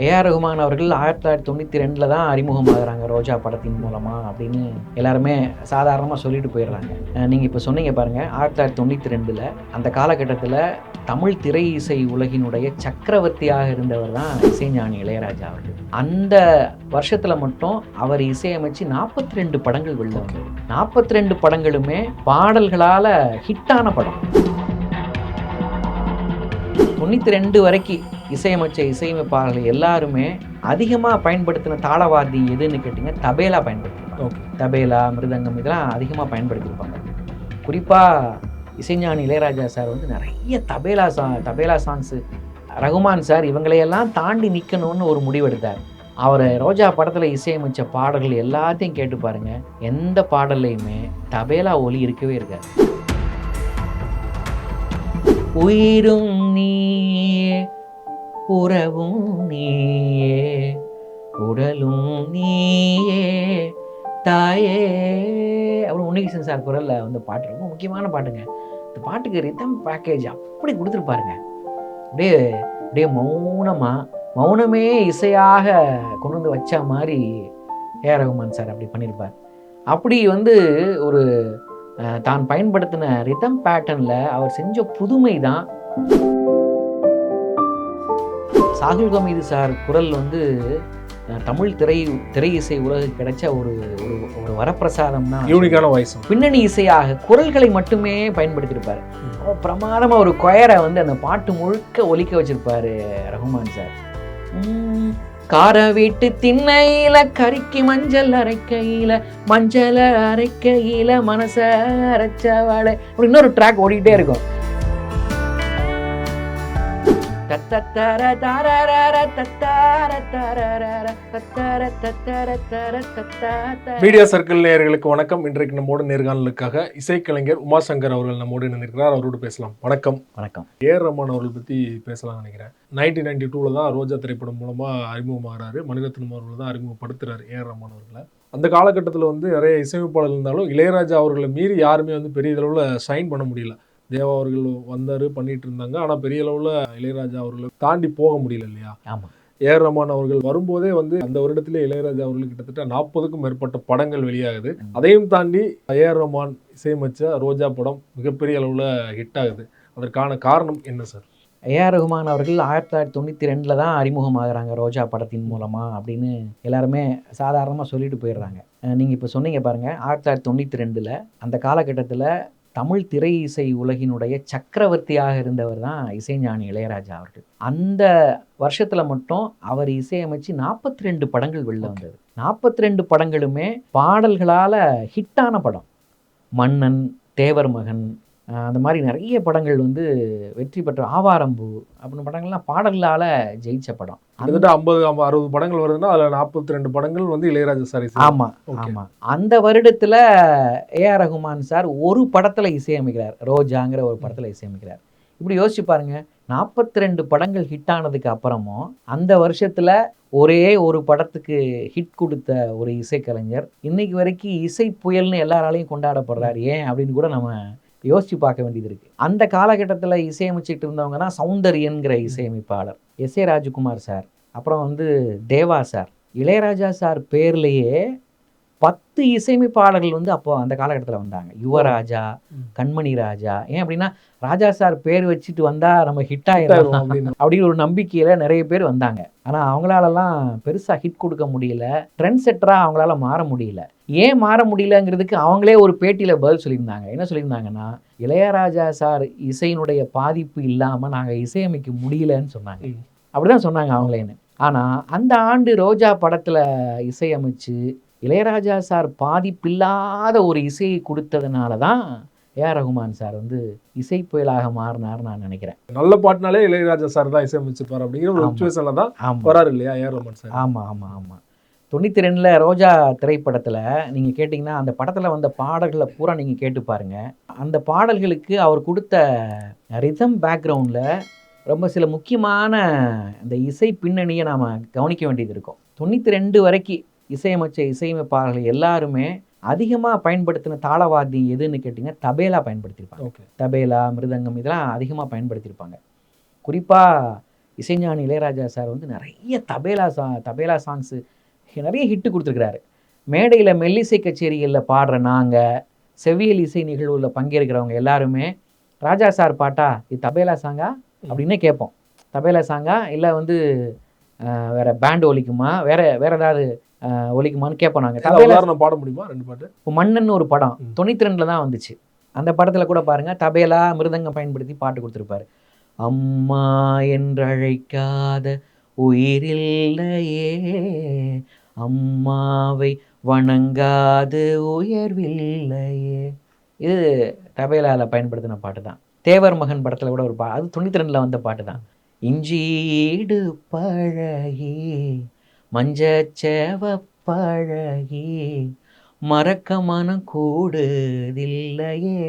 AR Rahman அவர்கள் 1992 தான் அறிமுகமாகறாங்க ரோஜா படத்தின் மூலமா அப்படின்னு எல்லாருமே சாதாரணமாக சொல்லிட்டு போயிடுறாங்க. நீங்கள் இப்போ சொன்னீங்க பாருங்கள், 1992 அந்த காலகட்டத்தில் தமிழ் திரை இசை உலகினுடைய சக்கரவர்த்தியாக இருந்தவர் தான் இசைஞானி இளையராஜா அவர்கள். அந்த வருஷத்தில் மட்டும் அவர் இசையமைச்சு 42 படங்கள் வெளில வந்தது. 42 படங்களுமே பாடல்களால் ஹிட்டான படம். 92 வரைக்கும் இசையமைச்ச இசையமைப்பாளர்கள் எல்லாருமே அதிகமாக பயன்படுத்தின தாளவாதி எதுன்னு கேட்டிங்க, தபேலா பயன்படுத்திருப்பாங்க. தபேலா, மிருதங்கம் இதெல்லாம் அதிகமாக பயன்படுத்தியிருப்பாங்க. குறிப்பாக இசைஞானி இளையராஜா சார் வந்து நிறைய தபேலா சாங்ஸு, ரகுமான் சார் இவங்களையெல்லாம் தாண்டி நிற்கணும்னு ஒரு முடிவெடுத்தார். அவர் ரோஜா படத்தில் இசையமைச்ச பாடல்கள் எல்லாத்தையும் கேட்டு பாருங்கள், எந்த பாடல்லையுமே தபேலா ஒலி இருக்கவே இருக்காது. உயிரும் நீயே, உறவும் நீயே, உடலும் நீயே தாயே அப்புறம் உன்னிகிருஷ்ணன் சார் குரலில் வந்து பாட்டு ரொம்ப முக்கியமான பாட்டுங்க. இந்த பாட்டுக்கு ரிதம் பேக்கேஜ் அப்படி கொடுத்துருப்பாருங்க. அப்படியே அப்படியே மௌனமே இசையாக கொண்டு வந்து வச்ச மாதிரி ஏஆர் ரகுமான் சார் அப்படி பண்ணியிருப்பார். அப்படி வந்து ஒரு தான் பயன்படுத்தின ரிதம் பேட்டர்னில் அவர் செஞ்ச புதுமை தான். சாகுல் ஹமீது சார் குரல் வந்து தமிழ் திரை இசை உலகுக்கு கிடைச்ச ஒரு ஒரு வரப்பிரசாதம்னா யூனிக்கான வாய்ஸ். பின்னணி இசையாக குரல்களை மட்டுமே பயன்படுத்தியிருப்பார். பிரமாதமாக ஒரு கொயரை வந்து அந்த பாட்டு முழுக்க ஒலிக்க வச்சிருப்பாரு ரகுமான் சார். கார வீட்டு திண்ணையில கறிக்கு மஞ்சள் அரைக்கையில, மஞ்சள் அரைக்கையில மனச அரைச்சவாளை அப்படி இன்னொரு ட்ராக் ஓடிக்கிட்டே இருக்கும். மீடியா சர்க்கிள் நேயர்களுக்கு வணக்கம். இன்றைக்கு நம்மோடு நேர்காணலுக்காக இசைக்கலைஞர் உமாசங்கர் அவர்கள் நம்மோடு இணைந்திருக்கிறார். அவரோடு பேசலாம். வணக்கம். வணக்கம். ஏஆர் ரஹ்மான் அவர்கள் பற்றி பேசலாம் நினைக்கிறேன். 1992 தான் ரோஜா திரைப்படம் மூலமாக அறிமுகமாகறாரு. மணிரத்னம் அவர்கள் தான் அறிமுகப்படுத்துறாரு ஏஆர் ரஹ்மான் அவர்களை. அந்த காலகட்டத்தில் வந்து நிறைய இசையமைப்பாளர்கள் இருந்தாலும் இளையராஜா அவர்களை மீறி யாருமே வந்து பெரிய அளவில் ஷைன் பண்ண முடியல. தேவா அவர்கள் வந்தார், பண்ணிட்டு இருந்தாங்க. ஆனால் பெரிய அளவில் இளையராஜா அவர்களை தாண்டி போக முடியல இல்லையா? ஆமாம். ஏஆர் ரஹ்மான் அவர்கள் வரும்போதே வந்து அந்த வருடத்திலே இளையராஜா அவர்கள் கிட்டத்தட்ட 40க்கும் மேற்பட்ட படங்கள் வெளியாகுது. அதையும் தாண்டி ஏஆர் ரஹ்மான் இசையமைச்ச ரோஜா படம் மிகப்பெரிய அளவில் ஹிட் ஆகுது. அதற்கான காரணம் என்ன சார்? ஏஆர் ரஹ்மான் அவர்கள் 1992 தான் அறிமுகமாகறாங்க ரோஜா படத்தின் மூலமா அப்படின்னு எல்லாருமே சாதாரணமாக சொல்லிட்டு போயிடுறாங்க. நீங்கள் இப்போ சொன்னீங்க பாருங்கள், 1992 அந்த காலகட்டத்தில் தமிழ் திரை இசை உலகினுடைய சக்கரவர்த்தியாக இருந்தவர் தான் இசைஞானி இளையராஜா அவர்கள். அந்த வருஷத்தில் மட்டும் அவர் இசையமைச்சு 42 படங்கள் வெளில வந்தது. 42 படங்களுமே பாடல்களால் ஹிட்டான படம். மன்னன், தேவர் மகன், அந்த மாதிரி நிறைய படங்கள் வந்து வெற்றி பெற்ற, ஆவாரம்பூ அப்படின்னு படங்கள்லாம் பாடல்களால் ஜெயிச்ச படம். கிட்டத்தட்ட 50-60 படங்கள் வருதுன்னா அதில் 42 படங்கள் வந்து இளையராஜா சார். ஆமாம் ஆமாம். அந்த வருடத்தில் ஏஆர் ரஹ்மான் சார் ஒரு படத்தில் இசையமைக்கிறார், ரோஜாங்கிற ஒரு படத்தில் இசையமைக்கிறார். இப்படி யோசிச்சு பாருங்க, 42 படங்கள் ஹிட் ஆனதுக்கு அப்புறமும் அந்த வருஷத்தில் ஒரே ஒரு படத்துக்கு ஹிட் கொடுத்த ஒரு இசைக்கலைஞர் இன்னைக்கு வரைக்கும் இசை புயல்னு எல்லாராலையும் கொண்டாடப்படுறாரு. ஏன் அப்படின்னு கூட நம்ம யோசிச்சு பார்க்க வேண்டியது இருக்குது. அந்த காலகட்டத்தில் இசையமைச்சிட்டு இருந்தவங்க தான் சௌந்தர்யன்கிற இசையமைப்பாளர், எஸ்.ஏ. ராஜகுமார் சார், அப்புறம் வந்து தேவா சார். இளையராஜா சார் பேர்லேயே 10 இசையமைப்பாளர்கள் வந்து அப்போ அந்த காலகட்டத்தில் வந்தாங்க. யுவராஜா, கண்மணி ராஜா. ஏன் அப்படின்னா ராஜா சார் பேர் வச்சுட்டு வந்தால் நம்ம ஹிட் ஆகிடும் அப்படின்னு ஒரு நம்பிக்கையில் நிறைய பேர் வந்தாங்க. ஆனால் அவங்களாலலாம் பெருசாக ஹிட் கொடுக்க முடியல, ட்ரெண்ட் செட்டராக அவங்களால மாற முடியல. ஏன் மாற முடியலங்கிறதுக்கு அவங்களே ஒரு பேட்டியில் பதில் சொல்லியிருந்தாங்க. என்ன சொல்லியிருந்தாங்கன்னா, இளையராஜா சார் இசையினுடைய பாதிப்பு இல்லாமல் நாங்கள் இசையமைக்க முடியலன்னு சொன்னாங்க. அப்படிதான் சொன்னாங்க அவங்களேன்னு. ஆனால் அந்த ஆண்டு ரோஜா படத்தில் இசையமைச்சு இளையராஜா சார் பாதிப்பில்லாத ஒரு இசையை கொடுத்ததுனால தான் ஏஆர் ரஹ்மான் சார் வந்து இசை புயலாக மாறினார் நான் நினைக்கிறேன். நல்ல பாட்டுனாலே இளையராஜா சார் தான் இசையமைச்சிருப்பார் அப்படிங்கிற ஒரு சிச்சுவேஷன்ல தான் வராரு இல்லையா ஏஆர் ரஹ்மான் சார்? ஆமாம் ஆமாம் ஆமாம். 92 ரோஜா திரைப்படத்தில் நீங்கள் கேட்டிங்கன்னா அந்த படத்தில் வந்த பாடல்களை பூரா நீங்கள் கேட்டு பாருங்கள். அந்த பாடல்களுக்கு அவர் கொடுத்த ரிதம் பேக்ரவுண்டில் ரொம்ப சில முக்கியமான இந்த இசை பின்னணியை நாம் கவனிக்க வேண்டியது இருக்கும். 92 வரைக்கும் இசையமைச்ச இசையமைப்பாளர்கள் எல்லாருமே அதிகமாக பயன்படுத்தின தாளவாதி எதுன்னு கேட்டிங்கன்னா தபேலா பயன்படுத்தியிருப்பாங்க. தபேலா, மிருதங்கம் இதெல்லாம் அதிகமாக பயன்படுத்தியிருப்பாங்க. குறிப்பாக இசைஞானி இளையராஜா சார் வந்து நிறைய தபேலா சாங்ஸு நிறைய ஹிட்டு கொடுத்துருக்கிறாரு. மேடையில் மெல்லிசை கச்சேரிகளில் பாடுற நாங்கள், செவ்வியல் இசை நிகழ்வுகளில் பங்கேற்கிறவங்க எல்லாருமே ராஜா சார் பாட்டா இது தபேலா சாங்கா அப்படின்னே கேட்போம். தபேலா சாங்கா இல்லை வந்து வேற பேண்ட் ஒலிக்குமா, வேற ஏதாவது ஒலிக்குமான்னு கேட்போம் நாங்கள். உதாரணம் பாட முடியுமா 2 பாட்டு? இப்போ மன்னன் ஒரு படம் 92 தான் வந்துச்சு. அந்த படத்தில் கூட பாருங்கள் தபேலா மிருதங்கம் பயன்படுத்தி பாட்டு கொடுத்துருப்பாரு. அம்மா என்றழைக்காத உயிரில்லையே, அம்மாவை வணங்காது உயர்வில்லையே. இது தபேலாவில் பயன்படுத்தின பாட்டு தான். தேவர் மகன் படத்தில் கூட ஒரு அது 92 வந்த பாட்டு தான். இஞ்சீடு பழகி மஞ்சச்சேவ பழகி மறக்க மனம் கூடுதில்லையே.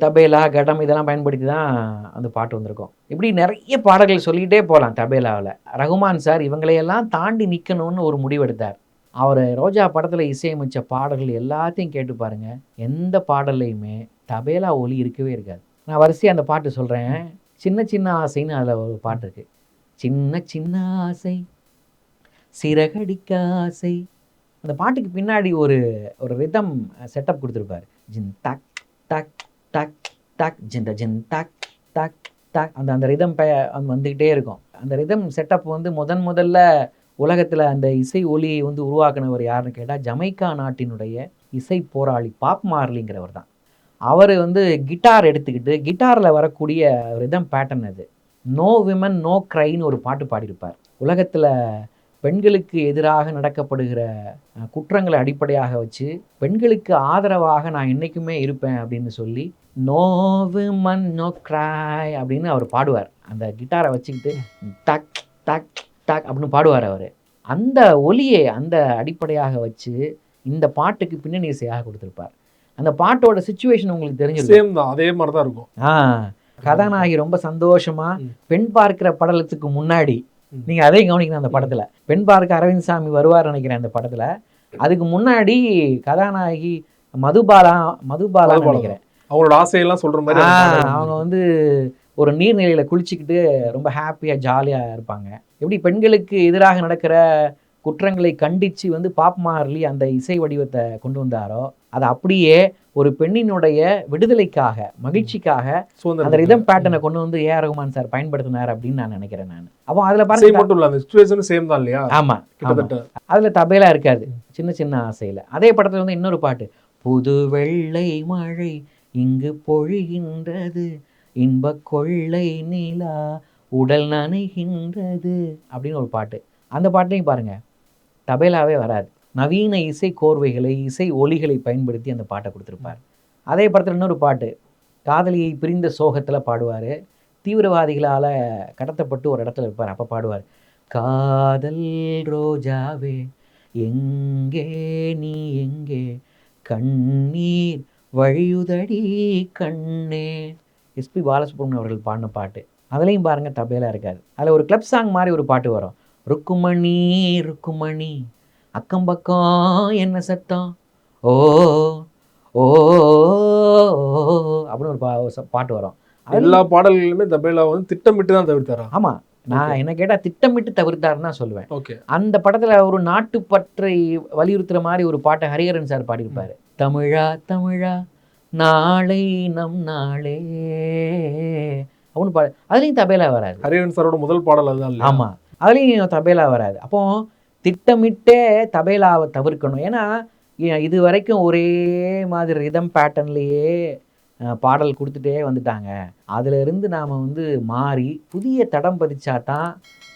தபேலா கடம் இதெல்லாம் பயன்படுத்தி தான் அந்த பாட்டு வந்திருக்கும். இப்படி நிறைய பாடல்கள் சொல்லிக்கிட்டே போகலாம் தபேலாவில். ரகுமான் சார் இவங்களையெல்லாம் தாண்டி நிற்கணும்னு ஒரு முடிவெடுத்தார். அவர் ரோஜா படத்தில் இசையமைச்ச பாடல்கள் எல்லாத்தையும் கேட்டு பாருங்க, எந்த பாடல்லையுமே தபேலா ஒலி இருக்கவே இருக்காது. நான் வரிசையாக அந்த பாட்டு சொல்கிறேன். சின்ன சின்ன ஆசைன்னு அதில் ஒரு பாட்டு இருக்குது. சின்ன சின்ன ஆசை சிறகடிக்க ஆசை. அந்த பாட்டுக்கு பின்னாடி ஒரு ரிதம் செட்டப் கொடுத்துருப்பாரு. ஜின் டக் டக் டக் டக் ஜின் ஜின் டக் டக் டக். அந்த ரிதம் வந்துக்கிட்டே இருக்கும். அந்த ரிதம் செட்டப் வந்து முதல்ல உலகத்தில் அந்த இசை ஒலியை வந்து உருவாக்குனவர் யாருன்னு கேட்டால் ஜமைக்கா நாட்டினுடைய இசை போராளி பாப் மார்லிங்கிறவர் தான். அவர் வந்து கிட்டார் எடுத்துக்கிட்டு கிட்டாரில் வரக்கூடிய ரிதம் பேட்டர்ன் அது. நோ விமன் நோ க்ரைன்னு ஒரு பாட்டு பாடியிருப்பார். உலகத்தில் பெண்களுக்கு எதிராக நடக்கப்படுகிற குற்றங்களை அடிப்படையாக வச்சு பெண்களுக்கு ஆதரவாக நான் என்றைக்குமே இருப்பேன் அப்படின்னு சொல்லி நோ விமன் நோ க்ரை அப்படின்னு அவர் பாடுவார். அந்த கிட்டாரை வச்சுக்கிட்டு டக் டக் டக் அப்படின்னு பாடுவார் அவர். அந்த ஒலியை அந்த அடிப்படையாக வச்சு இந்த பாட்டுக்கு பின்னணி இசையாக கொடுத்துருப்பார். அந்த பாட்டோட சிச்சுவேஷன் உங்களுக்கு தெரிஞ்சிருக்கும். அதே மாதிரி தான் இருக்கும். கதாநாயகி ரொம்ப சந்தோஷமா பெண் பார்க்கிற படலத்துக்கு முன்னாடி நீங்க அதையும் கவனிக்கணும். அந்த படத்துல பெண் பார்க்க அரவிந்த் சாமி வருவார் நினைக்கிறேன். அந்த படத்துல அதுக்கு முன்னாடி கதாநாயகி மதுபாலா நினைக்கிறேன், அவங்களோட ஆசையெல்லாம் சொல்ற மாதிரி அவங்க வந்து ஒரு நீர்நிலையில குளிச்சுக்கிட்டு ரொம்ப ஹாப்பியா ஜாலியா இருப்பாங்க. எப்படி பெண்களுக்கு எதிராக நடக்கிற குற்றங்களை கண்டிச்சு வந்து பாப் மார்லி அந்த இசை வடிவத்தை கொண்டு வந்தாரோ அதை அப்படியே ஒரு பெண்ணினுடைய விடுதலைக்காக மகிழ்ச்சிக்காக அந்த ரிதம் பேட்டர்னை கொண்டு வந்து ஏ.ஆர். ரகுமான் சார் பயன்படுத்தினார் அப்படின்னு நான் நினைக்கிறேன். நான் அப்போ அதுல பாருங்க, ஆமா அதுல தபேலா இருக்காது, சின்ன சின்ன ஆசையில. அதே படத்துல வந்து இன்னொரு பாட்டு, புது வெள்ளை மழை இங்கு பொழிகின்றது இன்ப கொள்ளை நிலா உடல் நனைகின்றது அப்படின்னு ஒரு பாட்டு. அந்த பாட்டையும் பாருங்க தபேலாவே வராது. நவீன இசை கோர்வைகளை இசை ஒலிகளை பயன்படுத்தி அந்த பாட்டை கொடுத்துருப்பார். அதே படத்தில் இன்னொரு பாட்டு, காதலியை பிரிந்த சோகத்தில் பாடுவார். தீவிரவாதிகளால் கடத்தப்பட்டு ஒரு இடத்துல இருப்பார். அப்போ பாடுவார், காதல் ரோஜாவே எங்கே நீ எங்கே கண்ணீர் வழியுதடி கண்ணே. எஸ்பி பாலசுப்ரமணியம் அவர்கள் பாடின பாட்டு. அதுலேயும் பாருங்கள் தபேலா இருக்காது. அதில் ஒரு கிளப் சாங் மாதிரி ஒரு பாட்டு வரும், ருக்குமணி ருக்குமணி அக்கம் பக்கம் என்ன சத்தம் ஓ ஓ அப்படின்னு ஒரு பாட்டு வரும். எல்லா பாடல்களுமே தபேலா வந்து திட்டமிட்டு தான் தவிர்த்தாரா? ஆமாம், நான் என்ன கேட்டால் திட்டமிட்டு தவிர்த்தாருன்னு தான் சொல்லுவேன். அந்த படத்தில் ஒரு நாட்டுப்பற்றை வலியுறுத்துற மாதிரி ஒரு பாட்டை ஹரிஹரன் சார் பாடியிருப்பார். தமிழா தமிழா நாளை நம் நாளே அப்படின்னு பாடு. அதுலேயும் தபேலா வராது. ஹரிஹரன் சாரோட முதல் பாடல் அதுதான். ஆமாம், அதுலேயும் தபேலா வராது. அப்போ திட்டமிட்டே தபேலாவை தவிர்க்கணும். ஏன்னா இது வரைக்கும் ஒரே மாதிரி ரிதம் பேட்டர்ன்லேயே பாடல் கொடுத்துட்டே வந்துட்டாங்க. அதிலிருந்து நாம் வந்து மாறி புதிய தடம் பதிச்சாதான்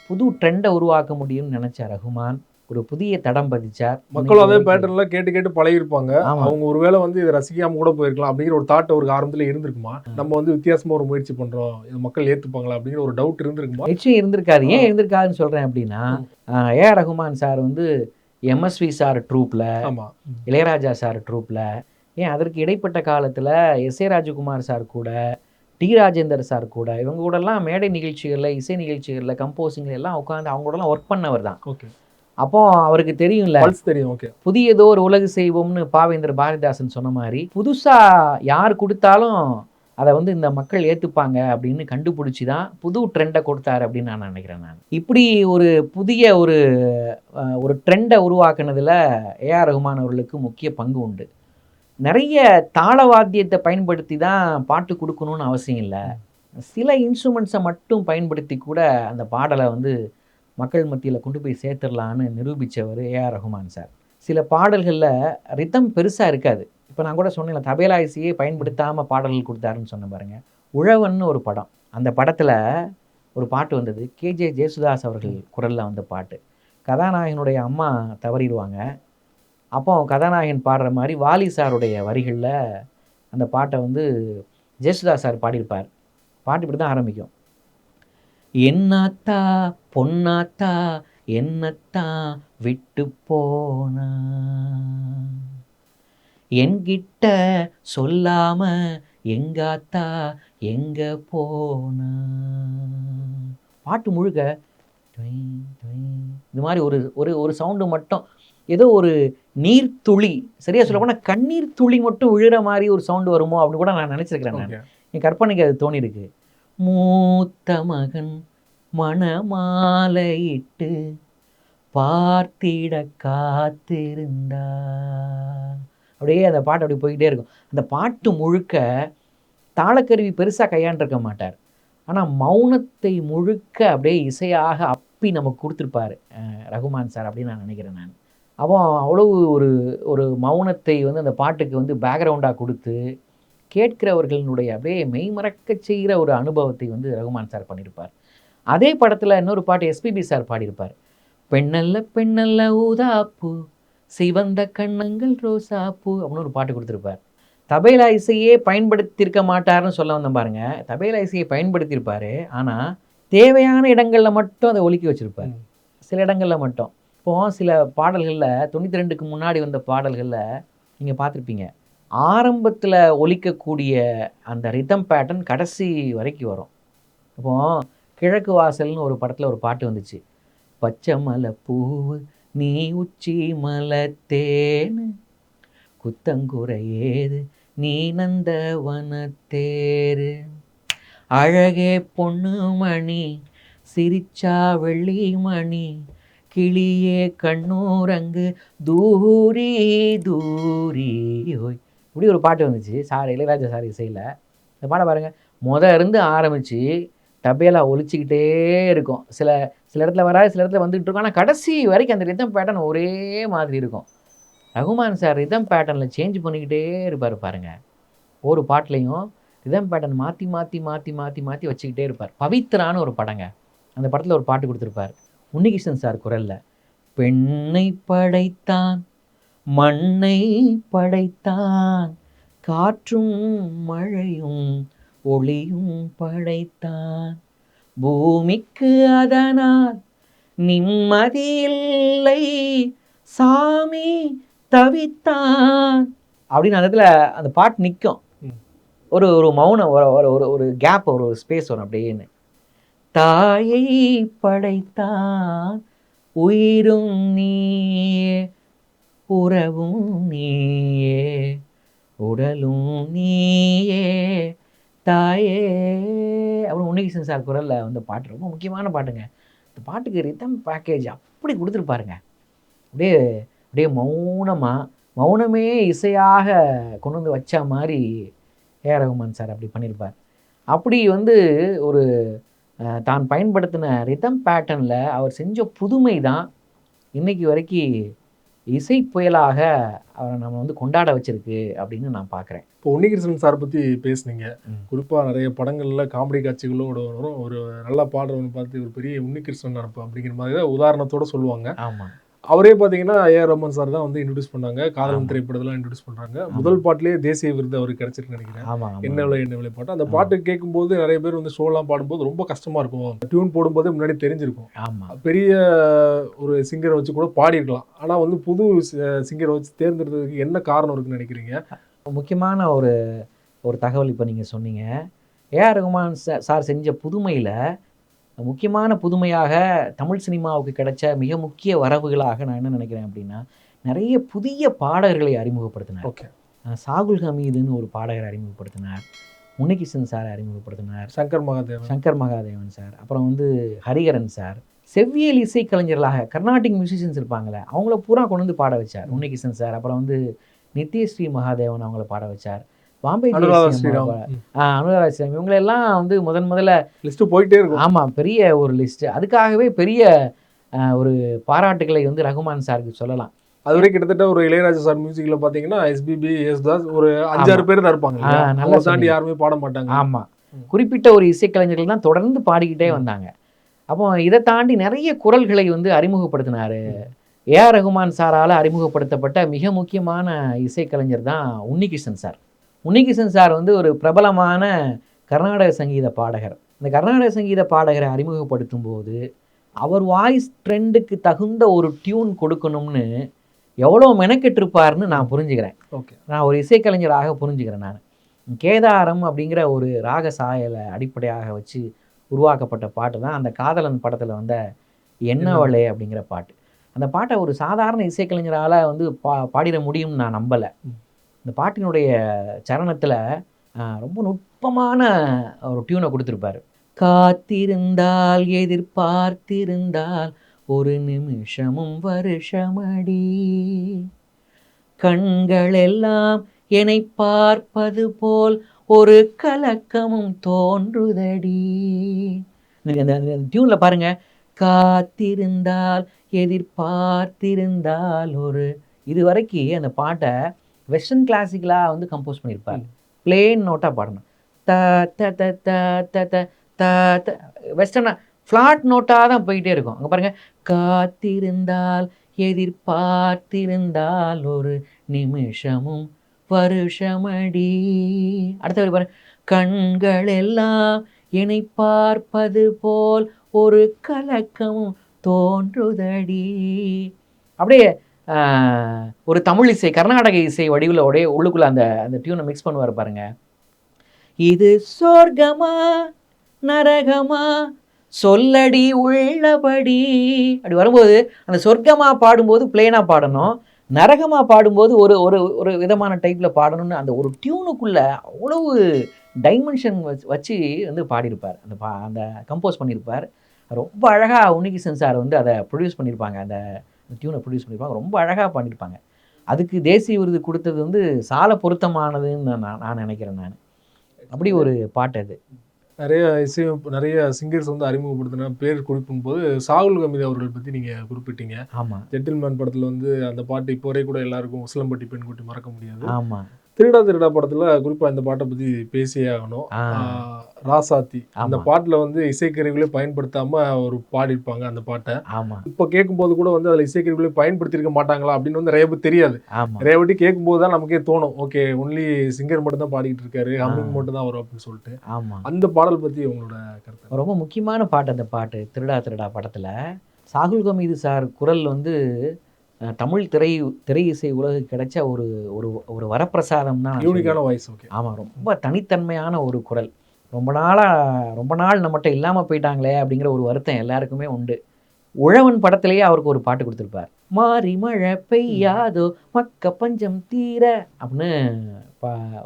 புது ட்ரெண்டை உருவாக்க முடியும்னு நினச்ச ரகுமான் ஒரு புதிய தடம் பதிச்சார். மக்களும் அதே பேட்டர்ன்ல கேட்டு பழகிருப்பாங்க. அவங்க ஒருவேளை வந்து இதை ரசிக்காம கூட போயிருக்கலாம் அப்படிங்கிற ஒரு தாட் ஒரு ஆரம்பத்துல இருந்திருக்குமா? நம்ம வந்து வித்தியாசமா ஒரு முயற்சி பண்றோம், இது மக்கள் ஏத்துப்பாங்களா அப்படிங்கிற ஒரு டவுட் இருந்திருக்குமா? நிச்சயம் இருந்திருக்காது. ஏன் இருந்திருக்காதுன்னு சொல்றேன் அப்படின்னா, ஏ.ஆர். ரகுமான் சார் வந்து எம்எஸ்வி சார் ட்ரூப்ல, இளையராஜா சார் ட்ரூப்ல, ஏன் அதற்கு இடைப்பட்ட காலத்துல எஸ்.ஏ. ராஜகுமார் சார் கூட, டி ராஜேந்தர் சார் கூட, இவங்க கூடலாம் மேடை நிகழ்ச்சிகள்ல இசை நிகழ்ச்சிகள்ல கம்போசிங்ல எல்லாம் உட்காந்து அவங்க கூடலாம் ஒர்க் பண்ணவர் தான். அப்போ அவருக்கு தெரியும்ல, தெரியும். புதியதோ ஒரு உலகு செய்வோம்னு பாவேந்தர் பாரதிதாசன் சொன்ன மாதிரி புதுசா யார் கொடுத்தாலும் அதை வந்து இந்த மக்கள் ஏற்றுப்பாங்க அப்படின்னு கண்டுபிடிச்சி தான் புது ட்ரெண்டை கொடுத்தாரு அப்படின்னு நான் நினைக்கிறேன். நான் இப்படி ஒரு புதிய ஒரு ட்ரெண்டை உருவாக்குனதில் ஏஆர் ரகுமான் அவர்களுக்கு முக்கிய பங்கு உண்டு. நிறைய தாளவாத்தியத்தை பயன்படுத்தி தான் பாட்டு கொடுக்கணும்னு அவசியம் இல்லை. சில இன்ஸ்ட்ருமெண்ட்ஸை மட்டும் பயன்படுத்தி கூட அந்த பாடலை வந்து மக்கள் மத்தியில் கொண்டு போய் சேர்த்துடலான்னு நிரூபித்தவர் ஏஆர் ரகுமான் சார். சில பாடல்களில் ரிதம் பெருசாக இருக்காது. இப்போ நான் கூட சொன்னேன், தபேலா இசையே பயன்படுத்தாமல் பாடல்கள் கொடுத்தாருன்னு சொன்ன பாருங்க. உழவன்னு ஒரு படம், அந்த படத்தில் ஒரு பாட்டு வந்தது, கேஜே ஜேசுதாஸ் அவர்கள் குரலில் வந்த பாட்டு. கதாநாயகனுடைய அம்மா தவறிடுவாங்க. அப்போ கதாநாயகன் பாடுற மாதிரி வாலி சாருடைய வரிகளில் அந்த பாட்டை வந்து ஜேசுதாஸ் சார் பாடியிருப்பார். பாட்டு இப்படி தான் ஆரம்பிக்கும். என்னாத்தா பொன்னாத்தா என்னத்தான் விட்டு போனா, என்கிட்ட சொல்லாம எங்காத்தா எங்க போனா. பாட்டு முழுக்க இந்த மாதிரி ஒரு ஒரு ஒரு சவுண்டு மட்டும், ஏதோ ஒரு நீர்த்துளி, சரியா சொல்ல போனால் கண்ணீர் துளி மட்டும் விழுற மாதிரி ஒரு சவுண்டு வருமோ அப்படின்னு கூட நான் நினச்சிருக்கிறேன். நான் என் கற்பனைக்கு அது தோணிருக்கு. மூத்த மகன் மணமாலையிட்டு பார்த்திட காத்திருந்தா, அப்படியே அந்த பாட்டு அப்படி போய்கிட்டே இருக்கும். அந்த பாட்டு முழுக்க தாளக்கருவி பெருசாக கையாண்டிருக்க மாட்டார், ஆனால் மௌனத்தை முழுக்க அப்படியே இசையாக அப்பி நமக்கு கொடுத்துருப்பாரு ரகுமான் சார் அப்படின்னு நான் நினைக்கிறேன். நான் அப்போ அவ்வளவு ஒரு மௌனத்தை வந்து அந்த பாட்டுக்கு வந்து பேக்ரவுண்டாக கொடுத்து கேட்கிறவர்களுடைய அப்படியே மெய்மறக்க செய்கிற ஒரு அனுபவத்தை வந்து ரகுமான் சார் பண்ணியிருப்பார். அதே படத்தில் இன்னொரு பாட்டு எஸ்பிபி சார் பாடியிருப்பார். பெண்ணல்ல பெண்ணல்ல ஊதாப்பூ சிவந்த கண்ணங்கள் ரோசாப்பூ அப்படின்னு ஒரு பாட்டு கொடுத்துருப்பார். தபேலா இசையே பயன்படுத்தியிருக்க மாட்டார்னு சொல்ல வந்தேன் பாருங்க. தபேலா இசையை பயன்படுத்தியிருப்பார், ஆனால் தேவையான இடங்களில் மட்டும் அதை ஒலிக்க வச்சுருப்பார். சில இடங்களில் மட்டும். இப்போது சில பாடல்களில் 92க்கு முன்னாடி வந்த பாடல்களில் நீங்கள் பார்த்துருப்பீங்க, ஆரம்பத்தில் ஒலிக்கக்கூடிய அந்த ரிதம் பேட்டர்ன் கடைசி வரைக்கும் வரும். இப்போது கிழக்கு வாசல்னு ஒரு படத்தில் ஒரு பாட்டு வந்துச்சு, பச்சை மலை பூவு நீ உச்சி மலத்தேன்னு குத்தங்குறை ஏது நீ நந்த வனத்தேரு, அழகே பொண்ணு மணி சிரிச்சா வெள்ளி மணி கிளியே கண்ணூரங்கு தூரி தூரி ஓய், இப்படி ஒரு பாட்டு வந்துச்சு சார், இளையராஜா சார் இசையில். இந்த பாட்டை பாருங்கள், இருந்து ஆரம்பித்து தபேலா ஒலிச்சிக்கிட்டே இருக்கும். சில இடத்துல வராது, சில இடத்துல வந்துகிட்டு இருக்கும், ஆனால் கடைசி வரைக்கும் அந்த ரிதம் பேட்டர்ன் ஒரே மாதிரி இருக்கும். ரகுமான் சார் ரிதம் பேட்டர்னில் சேஞ்ச் பண்ணிக்கிட்டே இருப்பார் பாருங்கள். ஒரு பாட்டுலையும் ரிதம் பேட்டர்ன் மாற்றி மாற்றி மாற்றி மாற்றி மாற்றி வச்சுக்கிட்டே இருப்பார். பவித்ரான்னு ஒரு படங்க, அந்த படத்தில் ஒரு பாட்டு கொடுத்துருப்பார் உன்னிகிருஷ்ணன் சார் குரலில். பெண்ணை படைத்தான் மண்ணை படைத்தான் காற்றும் மழையும் ஒளியும் படைத்தான், பூமிக்கு அதனால் நிம்மதியில்லை சாமி தவித்தான் அப்படின்னு அந்த இடத்துல அந்த பாட்டு நிற்கும். ஒரு மௌனம், ஒரு கேப், ஒரு ஸ்பேஸ் வரும் அப்படின்னு. தாயை படைத்தான் உயிரும் நீயே உறவும் நீயே உடலும் நீயே தாயே அப்படின்னு உன்னிகிருஷ்ணன் சார் குரலில் வந்து பாட்டு ரொம்ப முக்கியமான பாட்டுங்க. இந்த பாட்டுக்கு ரிதம் பேக்கேஜ் அப்படி கொடுத்துருப்பாருங்க. அப்படியே அப்படியே மௌனமே இசையாக கொண்டு வந்து வச்ச மாதிரி ஏஆர் ரகுமான் சார் அப்படி பண்ணியிருப்பார். அப்படி வந்து ஒரு தான் பயன்படுத்தின ரிதம் பேட்டர்னில் அவர் செஞ்ச புதுமை தான் இன்னைக்கு வரைக்கும் இசை புயலாக அவரை நம்ம வந்து கொண்டாட வச்சிருக்கு அப்படின்னு நான் பார்க்குறேன். இப்போ உன்னிகிருஷ்ணன் சார் பற்றி பேசுனீங்க, குறிப்பாக நிறைய படங்களில் காமெடி காட்சிகளோடு வரும், ஒரு நல்ல பாடுறவங்க பார்த்து ஒரு பெரிய உன்னிகிருஷ்ணன் நினப்பு அப்படிங்கிற மாதிரி தான் உதாரணத்தோடு சொல்லுவாங்க. ஆமாம், அவரே பார்த்தீங்கன்னா ஏஆர் ரஹ்மான் சார் தான் வந்து இன்ட்ரடியூஸ் பண்ணாங்க, காதலன் திரைப்படத்தில் இன்ட்ரடியூஸ் பண்ணுறாங்க. முதல் பாட்டிலே தேசிய விருது அவருக்கு கிடைச்சிருக்கு நினைக்கிறேன். என்ன விலை பாட்டு. அந்த பாட்டு கேட்கும்போது நிறைய பேர் வந்து ஷோலாம் பாடும்போது ரொம்ப கஷ்டமாக இருக்கும். டியூன் போடும்போதே முன்னாடி தெரிஞ்சிருக்கும். பெரிய ஒரு சிங்கரை வச்சு கூட பாடியிருக்கலாம், ஆனால் வந்து புது சிங்கரை வச்சு தேர்ந்தெடுத்ததுக்கு என்ன காரணம் இருக்குன்னு நினைக்கிறீங்க? முக்கியமான ஒரு தகவல் இப்போ நீங்கள் சொன்னீங்க. ஏஆர் ரஹ்மான் சார் செஞ்ச புதுமையில் முக்கியமான புதுமையாக தமிழ் சினிமாவுக்கு கிடைச்ச மிக முக்கிய வரவுகளாக நான் என்ன நினைக்கிறேன் அப்படின்னா, நிறைய புதிய பாடகர்களை அறிமுகப்படுத்தினார். சாகுல் ஹமீதுன்னு ஒரு பாடகரை அறிமுகப்படுத்தினார். உன்னிகிருஷ்ணன் சார் அறிமுகப்படுத்தினார், சங்கர் மகாதேவன் சார், அப்புறம் வந்து ஹரிஹரன் சார். செவ்வியல் இசை கலைஞர்களாக கர்நாடிக் மியூசிஷியன்ஸ் இருப்பாங்களே அவங்கள பூரா கொண்டு வந்து பாட வச்சார் உன்னிகிருஷ்ணன் சார். அப்புறம் வந்து நித்யஸ்ரீ மகாதேவன் அவங்கள பாட வச்சார், பாம்பே அனுராதா ஸ்ரீராம், இவங்களெல்லாம் வந்து முதல்ல லிஸ்ட் போயிட்டே இருக்கும். ஆமாம், பெரிய ஒரு லிஸ்ட். அதுக்காகவே பெரிய ஒரு பாராட்டுகளை வந்து ரகுமான் சாருக்கு சொல்லலாம். அதுவரை கிட்டத்தட்ட ஒரு இளையராஜா சார் மியூசிக்ல பாத்தீங்கன்னா எஸ்பிபி, யேசுதாஸ் ஒரு 5-6 பேர் தான் இருப்பாங்க, நல்லா தாண்டி யாருமே பாட மாட்டாங்க. ஆமா, குறிப்பிட்ட ஒரு இசைக்கலைஞர்கள் தான் தொடர்ந்து பாடிக்கிட்டே வந்தாங்க. அப்போ இதை தாண்டி நிறைய குரல்களை வந்து அறிமுகப்படுத்தினாரு. ஏஆர் ரகுமான் சாரால் அறிமுகப்படுத்தப்பட்ட மிக முக்கியமான இசைக்கலைஞர் தான் உன்னிகிருஷ்ணன் சார். உன்னிகிருஷ்ணன் சார் வந்து ஒரு பிரபலமான கர்நாடக சங்கீத பாடகர். இந்த கர்நாடக சங்கீத பாடகரை அறிமுகப்படுத்தும் போது அவர் வாய்ஸ் ட்ரெண்டுக்கு தகுந்த ஒரு டியூன் கொடுக்கணும்னு எவ்வளோ மெனக்கெட்டிருப்பார்னு நான் புரிஞ்சுக்கிறேன். நான் ஒரு இசைக்கலைஞராக புரிஞ்சுக்கிறேன். நான் கேதாரம் அப்படிங்கிற ஒரு ராக சாயலை அடிப்படையாக வச்சு உருவாக்கப்பட்ட பாட்டு தான் அந்த காதலன் படத்தில் வந்த என்னவளே அப்படிங்கிற பாட்டு. அந்த பாட்டை ஒரு சாதாரண இசைக்கலைஞரால் வந்து பாடிட முடியும்னு நான் நம்பலை. இந்த பாட்டினுடைய சரணத்தில் ரொம்ப நுட்பமான ஒரு டியூனை கொடுத்துருப்பார். காத்திருந்தால் எதிர்பார்த்திருந்தால் ஒரு நிமிஷமும் வருஷமடி, கண்கள் எல்லாம் என்னை பார்ப்பது போல் ஒரு கலக்கமும் தோன்றுதடி. அந்த டியூனில் பாருங்க, காத்திருந்தால் எதிர்பார்த்திருந்தால் ஒரு, இது வரைக்கும் அந்த பாட்டை வெஸ்டர்ன் கிளாசிக்கலாக வந்து கம்போஸ் பண்ணியிருப்பார். பிளேன் நோட்டாக பாடணும். த த த த த த த த வெஸ்டர்னா ஃப்ளாட் நோட்டாக தான் போயிட்டே இருக்கும். அங்கே பாருங்கள், காத்திருந்தால் எதிர்பார்த்திருந்தால் ஒரு நிமிஷமும் வருஷமடி. அடுத்தது பாருங்க, கண்கள் எல்லாம் என்னை பார்ப்பது போல் ஒரு கலக்கமும் தோன்றுதடி. அப்படியே ஒரு தமிழ் இசை கர்நாடக இசை வடிவில் உடைய உள்ளுக்குள்ள அந்த அந்த டியூனை மிக்ஸ் பண்ணுவார் பாருங்க. இது சொர்க்கமா நரகமா சொல்லடி உள்ளபடி. அப்படி வரும்போது அந்த சொர்க்கமாக பாடும்போது பிளேனாக பாடணும், நரகமாக பாடும்போது ஒரு ஒரு ஒரு விதமான டைப்பில் பாடணும்னு அந்த ஒரு டியூனுக்குள்ளே அவ்வளவு டைமென்ஷன் வச்சு வந்து பாடியிருப்பார். அந்த கம்போஸ் பண்ணியிருப்பார். ரொம்ப அழகாக உன்னிகிருஷ்ணன் சார் வந்து அதை ப்ரொடியூஸ் பண்ணியிருப்பாங்க. அந்த டியூனை ப்ரொடியூஸ் பண்ணியிருப்பாங்க, ரொம்ப அழகாக பண்ணியிருப்பாங்க. அதுக்கு தேசிய விருது கொடுத்தது வந்து சால பொருத்தமானதுன்னு நான் நினைக்கிறேன். நான் அப்படி ஒரு பாட்டு அது. நிறைய சிங்கர்ஸ் வந்து அறிமுகப்படுத்தின பேர் குறிப்பிடும் போது சாகுல் ஹமீது அவர்கள் பற்றி நீங்கள் குறிப்பிட்டீங்க. ஆமாம், ஜென்டில்மேன் படத்தில் வந்து அந்த பாட்டு இப்போ வரை கூட எல்லாருக்கும் உசிலம்பட்டி பெண்குட்டி மறக்க முடியாது. ஆமாம், திருடா படத்துல குறிப்பா இந்த பாட்டை பத்தி பேசியே ஆகணும். ராசாத்தி அந்த பாட்டுல வந்து இசைக்கருவிகளே பயன்படுத்தாம ஒரு பாடிருப்பாங்க அந்த பாட்டை. இப்ப கேட்கும்போது கூட வந்து அதுல இசைக்கருவிகளே பயன்படுத்திருக்க மாட்டாங்களா அப்படின்னு வந்து நிறைய பேர் தெரியாது. நிறைய வாட்டி கேட்கும்போது தான் நமக்கே தோணும், ஓகே ஒன்லி சிங்கர் மட்டும் தான் பாடிக்கிட்டு இருக்காரு, ஹம்மிங் மட்டும் தான் வரும் அப்படின்னு சொல்லிட்டு. அந்த பாடல் பத்தி உங்களோட கருத்து? ரொம்ப முக்கியமான பாட்டு அந்த பாட்டு. திருடா படத்துல சாகுல் ஹமீது சார் குரல் வந்து தமிழ் திரை இசை உலகுக்கு கிடைச்ச ஒரு ஒரு ஒரு வரப்பிரசாதம் தான். யூனிக்கான வாய்ஸ். ஓகே, ஆமாம், ரொம்ப தனித்தன்மையான ஒரு குரல். ரொம்ப நாள் நம்மகிட்ட இல்லாமல் போயிட்டாங்களே அப்படிங்கிற ஒரு வருத்தம் எல்லாருக்குமே உண்டு. உழவன் படத்திலேயே அவருக்கு ஒரு பாட்டு கொடுத்துருப்பார், மாறி மழை பெய்யாதோ மக்க பஞ்சம் தீர அப்படின்னு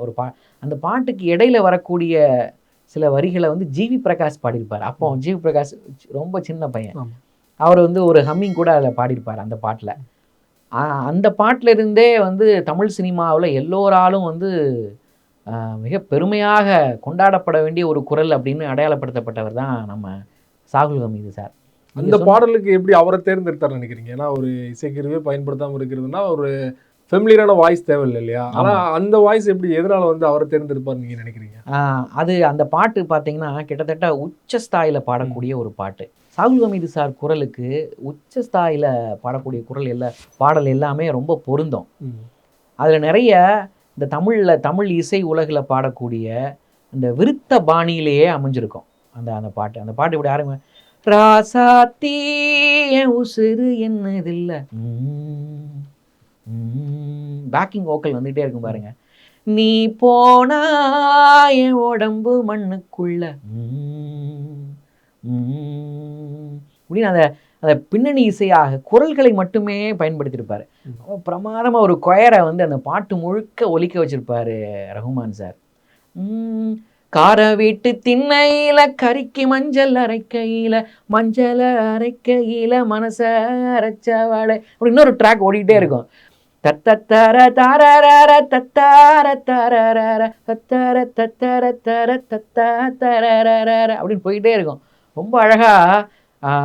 ஒரு அந்த பாட்டுக்கு இடையில வரக்கூடிய சில வரிகளை வந்து ஜிவி பிரகாஷ் பாடியிருப்பார். அப்போ ஜிவி பிரகாஷ் ரொம்ப சின்ன பையன், அவர் வந்து ஒரு ஹம்மிங் கூட அதில் பாடியிருப்பார் அந்த பாட்டில். அந்த பாட்டில் இருந்தே வந்து தமிழ் சினிமாவில் எல்லோராலும் வந்து மிக பெருமையாக கொண்டாடப்பட வேண்டிய ஒரு குரல் அப்படின்னு அடையாளப்படுத்தப்பட்டவர் தான் நம்ம சாகுல் ஹமீது சார். அந்த பாடலுக்கு எப்படி அவரை தேர்ந்தெடுத்தார் நினைக்கிறீங்க? ஏன்னா ஒரு இசைக்கருவே பயன்படுத்தாமல் இருக்கிறதுனா ஒரு ஃபெமிலியரான வாய்ஸ் தேவையில்லை இல்லையா? ஆனால் அந்த வாய்ஸ் எப்படி எதனால் வந்து அவரை தேர்ந்தெடுப்பார் நீங்கள் நினைக்கிறீங்க? அது அந்த பாட்டு பார்த்தீங்கன்னா கிட்டத்தட்ட உச்சஸ்தாயில் பாடக்கூடிய ஒரு பாட்டு. சாகுல் ஹமீது சார் குரலுக்கு உச்சஸ்தாயில் பாடக்கூடிய பாடல் எல்லாமே ரொம்ப பொருந்தும். அதில் நிறைய இந்த தமிழ் இசை உலகில் பாடக்கூடிய இந்த விருத்த பாணியிலேயே அமைஞ்சிருக்கும் அந்த பாட்டு இப்படி ஆரம்பி, ராசாத்தி என் உசுறு என்னதில்லை, பேக்கிங் வோக்கல் வந்துகிட்டே இருக்கும் பாருங்க, நீ போனா என் உடம்பு மண்ணுக்குள்ள அப்படின்னு அந்த பின்னணி இசையாக குரல்களை மட்டுமே பயன்படுத்தியிருப்பார். பிரமாதமாக ஒரு கொயரை வந்து அந்த பாட்டு முழுக்க ஒலிக்க வச்சிருப்பாரு ரகுமான் சார். கார வீட்டு திண்ணையில கறிக்கு மஞ்சள் அரைக்கையில மஞ்சள் அரைக்கையில மனச அரைச்சவளை அப்படி இன்னொரு ட்ராக் ஓடிட்டே இருக்கும். தத்தர தாரர தத்தார தரர தத்தர தத்தர தர தத்தா தரர அப்படின்னு போயிட்டே இருக்கும். ரொம்ப அழகா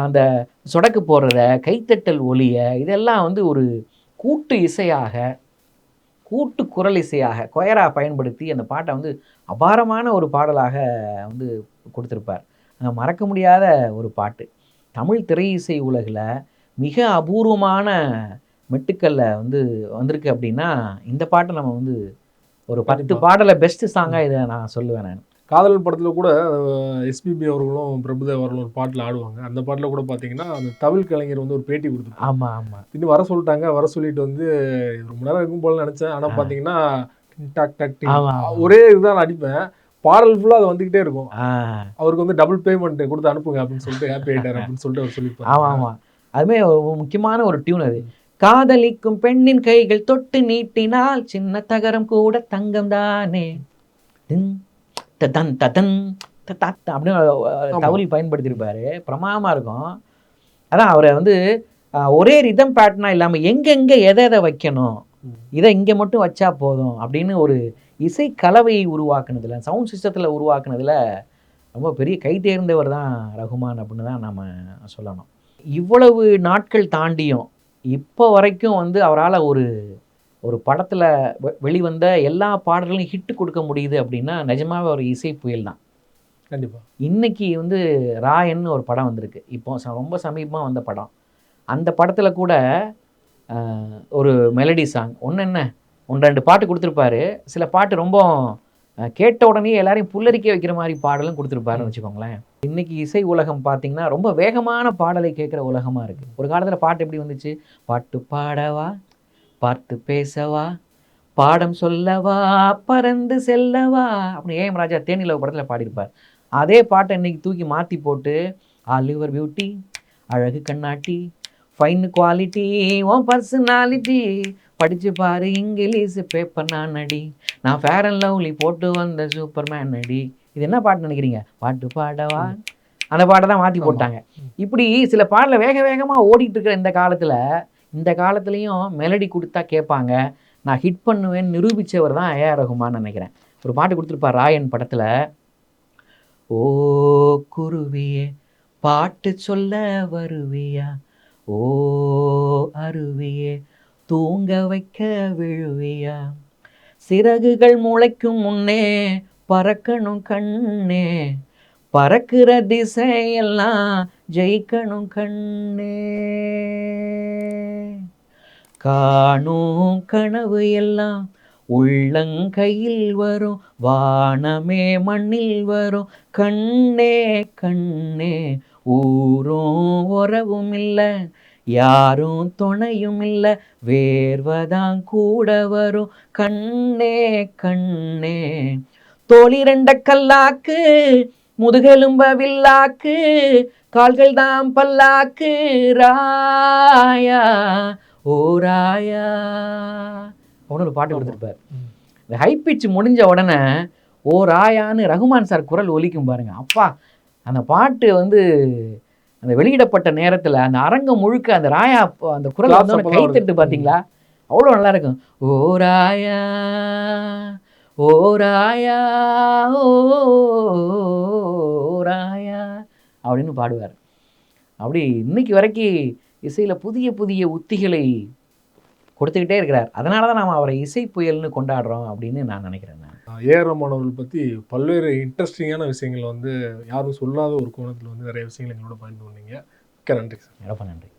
அந்த சொடக்கு போடுறத, கைத்தட்டல் ஒலிய இதெல்லாம் வந்து ஒரு கூட்டு இசையாக, கூட்டு குரல் இசையாக கொயரா பயன்படுத்தி அந்த பாட்டை வந்து அபாரமான ஒரு பாடலாக வந்து கொடுத்துருப்பார். மறக்க முடியாத ஒரு பாட்டு. தமிழ் திரை இசை உலகில் மிக அபூர்வமான மெட்டுக்கல்ல வந்து வந்திருக்கு அப்படின்னா இந்த பாட்டை நம்ம வந்து ஒரு 10 பாடலை பெஸ்ட் சாங்காக இதை நான் சொல்லுவேன். நான் காதல் படத்தில் கூட எஸ்பிபி அவர்களும் பிரபுதேவா அவர்களும் ஒரு பாட்டில் ஆடுவாங்க. அந்த பாட்டில் கூட பார்த்தீங்கன்னா அந்த தவில் கலைஞர் வந்து ஒரு பேட்டி கொடுத்துருப்பாங்க. ஆமாம் ஆமாம். இன்னும் வர சொல்லிட்டாங்க, வர சொல்லிட்டு வந்து ரொம்ப நேரம் இருக்கும் போல நினச்சேன். ஆனால் பார்த்தீங்கன்னா டாக் டாக் ஒரே இதுதான் அடிப்பேன். பாடல் ஃபுல்லாக அது வந்துக்கிட்டே இருக்கும். அவருக்கு வந்து டபுள் பேமெண்ட் கொடுத்து அனுப்புங்க அப்படின்னு சொல்லிட்டு ஹாப்பி ஆகிட்டார் அப்படின்னு சொல்லிட்டு அவர் சொல்லியிருப்பாங்க. ஆமாம் ஆமாம். அதுமே முக்கியமான ஒரு டியூன் அது. காதலிக்கும் பெண்ணின் கைகள் தொட்டு நீட்டினால் சின்ன தகரம் கூட தங்கம் தானே ததன் ததன் அப்படின்னு தவுளி பயன்படுத்தியிருப்பாரு. பிரமாதமாக இருக்கும். அதான் அவரை வந்து ஒரே ரிதம் பேட்டர்னா இல்லாமல் எங்கெங்கே எதை வைக்கணும், இதை இங்கே மட்டும் வச்சா போதும் அப்படின்னு ஒரு இசை கலவையை உருவாக்குனதில், சவுண்ட் சிஸ்டத்தில் உருவாக்குனதில் ரொம்ப பெரிய கை தேர்ந்தவர் தான் ரகுமான் அப்படின்னு தான் நம்ம சொல்லணும். இவ்வளவு நாட்கள் தாண்டியும் இப்போ வரைக்கும் வந்து அவரால் ஒரு படத்தில் வெளிவந்த எல்லா பாடல்களையும் ஹிட்டு கொடுக்க முடியுது அப்படின்னா நிஜமாவே ஒரு இசை புயல் தான். கண்டிப்பாக. இன்னைக்கு வந்து ராயன்னு ஒரு படம் வந்திருக்கு. இப்போ ரொம்ப சமீபமாக வந்த படம். அந்த படத்தில் கூட ஒரு மெலடி சாங் ஒன்று 2 பாட்டு கொடுத்துருப்பாரு. சில பாட்டு ரொம்ப கேட்ட உடனே எல்லாரையும் புல்லரிக்க வைக்கிற மாதிரி பாடலும் கொடுத்துருப்பாருன்னு வச்சுக்கோங்களேன். இன்னைக்கு இசை உலகம் பார்த்தீங்கன்னா ரொம்ப வேகமான பாடலை கேட்குற உலகமாக இருக்குது. ஒரு காலத்தில் பாட்டு எப்படி வந்துச்சு, பாட்டு பாடவா, பார்த்து பேசவா, பாடம் சொல்லவா, பறந்து செல்லவா அப்படின்னு ஏஎம் ராஜா தேனிலவு படத்தில் பாடியிருப்பார். அதே பாட்டை இன்னைக்கு தூக்கி மாற்றி போட்டு ஆல் யுவர் பியூட்டி, அழகு கண்ணாட்டி, ஃபைன் குவாலிட்டி, ஓன் பர்சனாலிட்டி, படித்து பாரு இங்கிலீஷ் பேப்பர் நான் அடி, நான் ஃபேர் அண்ட் லவ்லி போட்டு வந்த சூப்பர் மேன் அடி. இது என்ன பாட்டு நினைக்கிறீங்க, பாட்டு பாடவா, அந்த பாட்டை தான் மாற்றி போட்டாங்க. இப்படி சில பாடல வேக வேகமாக ஓடிட்டு இருக்கிற இந்த காலத்துலேயும் மெலடி கொடுத்தா கேட்பாங்க, நான் ஹிட் பண்ணுவேன்னு நிரூபித்தவர் தான் ஏஆர் ரகுமான் நினைக்கிறேன். ஒரு பாட்டு கொடுத்துருப்பார் ராயன் படத்தில். ஓ குருவியே பாட்டு சொல்ல வருவியா, ஓ அருவியே தூங்க வைக்க விழுவியா, சிறகுகள் முளைக்கும் முன்னே பறக்கணும் கண்ணே, பறக்கிற திசையெல்லாம் ஜெயிக்கணும் கண்ணே, காணும் கனவு எல்லாம் உள்ளங்கையில் வரும், வானமே மண்ணில் வரும் கண்ணே கண்ணே, ஊரும் உறவும் இல்லை, யாரும் துணையும் இல்லை, வேர்வதான் கூட வரும் கண்ணே கண்ணே, தோழி 2 கல்லாக்கு, முதுகெலும்ப வில்லாக்கு, கால்கள் தான் பல்லாக்கு, ராயா ஓ ராயா அவனு ஒரு பாட்டு கொடுத்துருப்பார். இந்த ஹை பிச் முடிஞ்ச உடனே ஓ ராயான்னு ரகுமான் சார் குரல் ஒலிக்கும் பாருங்க. அப்பா அந்த பாட்டு வந்து அந்த வெளியிடப்பட்ட நேரத்தில் அந்த அரங்கம் முழுக்க அந்த ராயா அந்த குரல் வந்து கைத்தட்டு பார்த்தீங்களா, அவ்வளோ நல்லா இருக்கும். ஓ ராயா ஓ ராயா ஓ ராயா அப்படின்னு பாடுவார். அப்படி இன்னைக்கு வரைக்கும் இசையில் புதிய புதிய உத்திகளை கொடுத்துக்கிட்டே இருக்கிறார். அதனால தான் நாம் அவரை இசை புயல்னு கொண்டாடுறோம் அப்படின்னு நான் நினைக்கிறேன். ஏஆர் ரஹ்மான் அவர்கள் பற்றி பல்வேறு இன்ட்ரெஸ்டிங்கான விஷயங்கள் வந்து யாரும் சொல்லாத ஒரு கோணத்தில் வந்து நிறைய விஷயங்கள் எங்களோட பயந்து பண்ணீங்க. மிக்க நன்றி சார். ரொம்ப நன்றி.